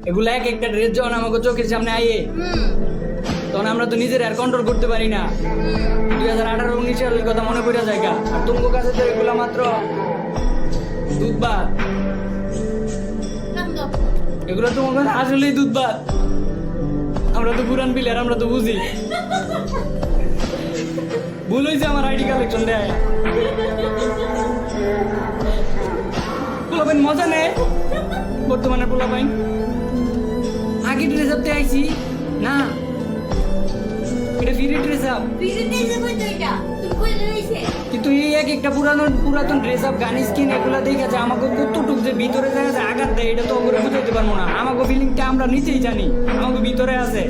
এগুলা এক একটা ড্রেস যখন আমাকে চোখের সামনে আইয়ে তখন আমরা তো নিজের আর কন্ট্রোল করতে পারি না। 2018-19 সালের কথা মনে পড়ে যায় গা। আর তোমার কাছে তো এগুলা মাত্র দুধ ভাত, এগুলো তোমার কাছে আসলেই দুধ ভাত। আমরা তো পুরান প্লেয়ার, আমরা তো বুঝি। ভুল হয়েছে আমার আইডি কালেকশন দেয়। পোলাপাইন মজা নেই বর্তমানে। পোলাপাইন আগে ড্রেস আপ আইছি না, এটা ফ্রি ড্রেস আপ। কিন্তু এই এক একটা পুরাতন ড্রেস আপ গান স্কিন এগুলা দেখেছে আমাকে কতটুক যে ভিতরে যায় আঘাত দেয়, এটা তো আমরা বুঝাইতে পারবো না। আমাকে ফিলিংটা আমরা নিচেই জানি, আমাকে ভিতরে আছে।